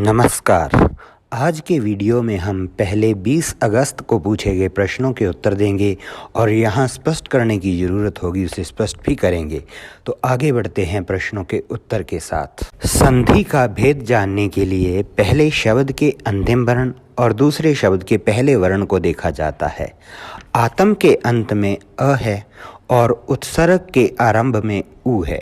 नमस्कार। आज के वीडियो में हम पहले 20 अगस्त को पूछे गए प्रश्नों के उत्तर देंगे और यहाँ स्पष्ट करने की ज़रूरत होगी उसे स्पष्ट भी करेंगे। तो आगे बढ़ते हैं प्रश्नों के उत्तर के साथ। संधि का भेद जानने के लिए पहले शब्द के अंतिम वर्ण और दूसरे शब्द के पहले वर्ण को देखा जाता है। आतम के अंत में अ है और उत्सर्ग के आरंभ में उ है,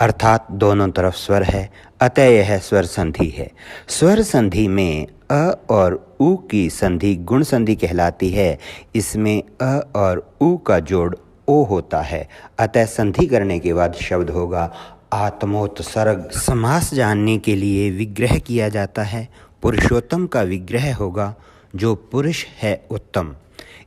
अर्थात दोनों तरफ स्वर है, अतः यह स्वर संधि है। स्वर संधि में अ और उ की संधि गुण संधि कहलाती है। इसमें अ और उ का जोड़ ओ होता है, अतः संधि करने के बाद शब्द होगा आत्मोत्सर्ग। समास जानने के लिए विग्रह किया जाता है। पुरुषोत्तम का विग्रह होगा जो पुरुष है उत्तम।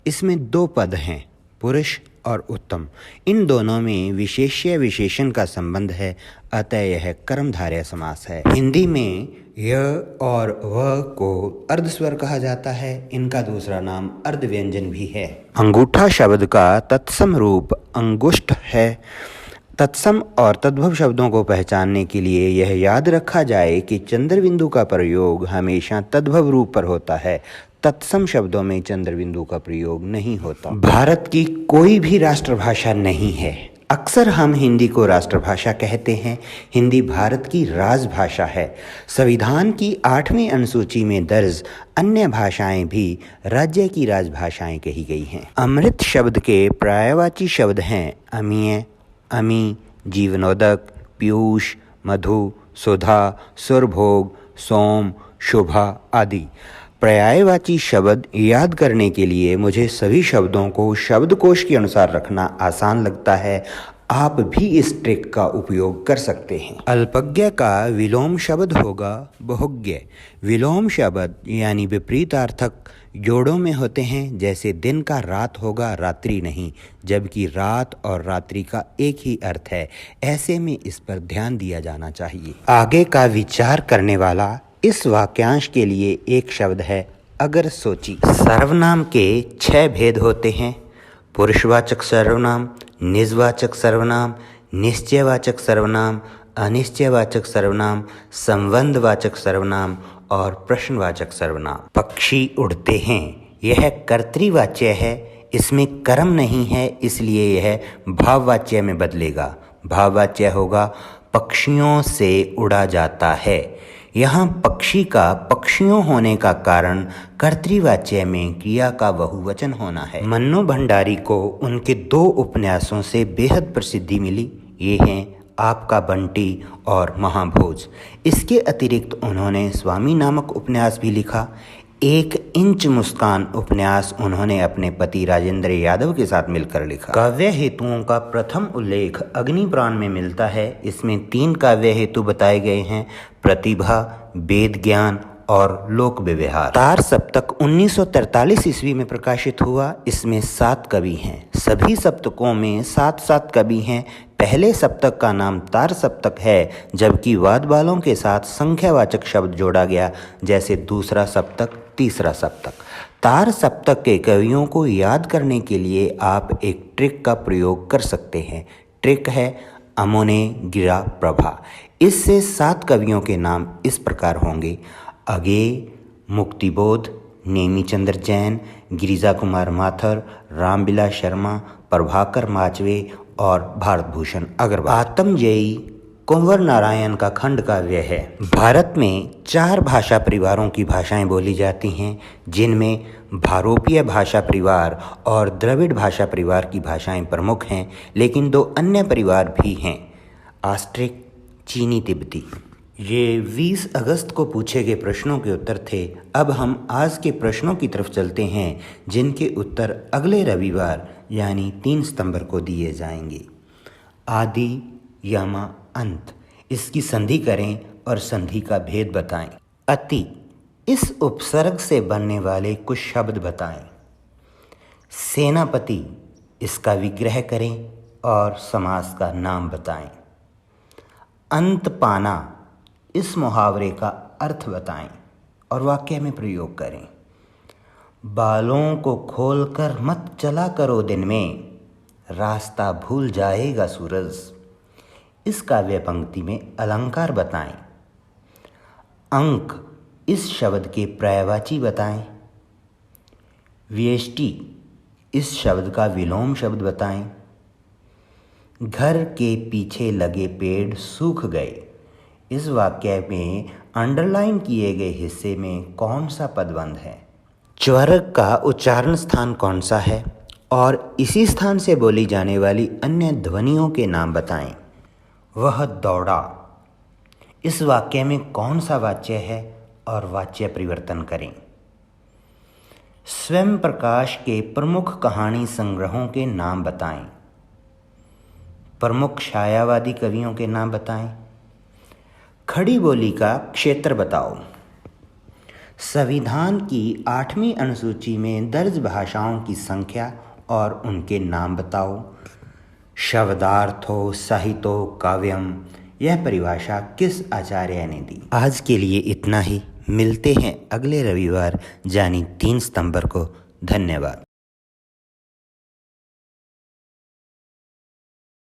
इसमें दो पद हैं, पुरुष और उत्तम। इन दोनों में विशेष्य विशेषण का संबंध है, अतः यह कर्मधारय समास है। हिंदी में य और व को अर्धस्वर कहा जाता है। इनका दूसरा नाम अर्धव्यंजन भी है। अंगूठा शब्द का तत्सम रूप अंगुष्ठ है। तत्सम और तद्भव शब्दों को पहचानने के लिए यह याद रखा जाए कि चंद्रबिंदु का प्रयोग हमेशा तद्भव रूप पर होता है। तत्सम शब्दों में चंद्रबिंदु का प्रयोग नहीं होता। भारत की कोई भी राष्ट्रभाषा नहीं है। अक्सर हम हिंदी को राष्ट्रभाषा कहते हैं। हिंदी भारत की राजभाषा है। संविधान की 8वीं अनुसूची में दर्ज अन्य भाषाएं भी राज्य की राजभाषाएं कही गई हैं। अमृत शब्द के पर्यायवाची शब्द हैं अमीय, अमी, जीवनोदक, पीयूष, मधु, सुधा, सुरभोग, सोम, शुभा आदि। पर्यायवाची शब्द याद करने के लिए मुझे सभी शब्दों को शब्दकोश के अनुसार रखना आसान लगता है। आप भी इस ट्रिक का उपयोग कर सकते हैं। अल्पज्ञ का विलोम शब्द होगा बहुज्ञ। विलोम शब्द यानी विपरीतार्थक जोड़ों में होते हैं। जैसे दिन का रात होगा रात्रि नहीं, जबकि रात और रात्रि का एक ही अर्थ है। ऐसे में इस पर ध्यान दिया जाना चाहिए। आगे का विचार करने वाला इस वाक्यांश के लिए एक शब्द है अगर सोची। सर्वनाम के 6 भेद होते हैं, पुरुषवाचक सर्वनाम, निजवाचक सर्वनाम, निश्चयवाचक सर्वनाम, अनिश्चयवाचक सर्वनाम, संबंधवाचक सर्वनाम और प्रश्नवाचक सर्वनाम। पक्षी उड़ते हैं, यह कर्तृवाच्य है। इसमें कर्म नहीं है, इसलिए यह भाववाच्य में बदलेगा। भाववाच्य होगा पक्षियों से उड़ा जाता है। यहाँ पक्षी का पक्षियों होने का कारण कर्तृवाच्य में क्रिया का बहुवचन होना है। मन्नू भंडारी को उनके 2 उपन्यासों से बेहद प्रसिद्धि मिली। ये हैं आपका बंटी और महाभोज। इसके अतिरिक्त उन्होंने स्वामी नामक उपन्यास भी लिखा। 1 इंच मुस्कान उपन्यास उन्होंने अपने पति राजेंद्र यादव के साथ मिलकर लिखा। काव्य हेतुओं का प्रथम उल्लेख अग्निपुराण में मिलता है। इसमें 3 काव्य हेतु बताए गए हैं, प्रतिभा, वेद ज्ञान और लोक व्यवहार। तार सप्तक 1943 ईस्वी में प्रकाशित हुआ। इसमें 7 कवि हैं। सभी सप्तकों में 7-7 कवि हैं। पहले सप्तक का नाम तार सप्तक है, जबकि वाद वालों के साथ संख्यावाचक शब्द जोड़ा गया, जैसे दूसरा सप्तक, तीसरा सप्तक। तार सप्तक के कवियों को याद करने के लिए आप एक ट्रिक का प्रयोग कर सकते हैं। ट्रिक है अमोने गिरा प्रभा। इससे 7 कवियों के नाम इस प्रकार होंगे: अगे, मुक्तिबोध, नेमीचंद्र जैन, गिरिजा कुमार माथर, रामबिलास शर्मा, प्रभाकर माचवे और भारत भूषण अग्रवाल। आत्मजयी कुंवर नारायण का खंड काव्य है। भारत में 4 भाषा परिवारों की भाषाएं बोली जाती हैं, जिनमें भारोपीय भाषा परिवार और द्रविड़ भाषा परिवार की भाषाएं प्रमुख हैं, लेकिन 2 अन्य परिवार भी हैं, ऑस्ट्रिक, चीनी तिब्बती। ये 20 अगस्त को पूछे गए प्रश्नों के उत्तर थे। अब हम आज के प्रश्नों की तरफ चलते हैं, जिनके उत्तर अगले रविवार यानी 3 सितंबर को दिए जाएंगे। आदि, यमा, अंत, इसकी संधि करें और संधि का भेद बताएं। अति, इस उपसर्ग से बनने वाले कुछ शब्द बताएं। सेनापति, इसका विग्रह करें और समास का नाम बताएं। अंत पाना, इस मुहावरे का अर्थ बताएं और वाक्य में प्रयोग करें। बालों को खोलकर मत चला करो दिन में, रास्ता भूल जाएगा सूरज। इस काव्य पंक्ति में अलंकार बताएं। अंक, इस शब्द के पर्यायवाची बताएं। व्यष्टि, इस शब्द का विलोम शब्द बताएं। घर के पीछे लगे पेड़ सूख गए, इस वाक्य में अंडरलाइन किए गए हिस्से में कौन सा पदबंध है। च्वरक का उच्चारण स्थान कौन सा है और इसी स्थान से बोली जाने वाली अन्य ध्वनियों के नाम बताएं। वह दौड़ा, इस वाक्य में कौन सा वाच्य है और वाच्य परिवर्तन करें। स्वयं प्रकाश के प्रमुख कहानी संग्रहों के नाम बताएं। प्रमुख छायावादी कवियों के नाम बताएं। खड़ी बोली का क्षेत्र बताओ। संविधान की 8वीं अनुसूची में दर्ज भाषाओं की संख्या और उनके नाम बताओ। शब्दार्थो साहित्यो काव्यम, यह परिभाषा किस आचार्य ने दी। आज के लिए इतना ही। मिलते हैं अगले रविवार यानी 3 सितंबर को। धन्यवाद।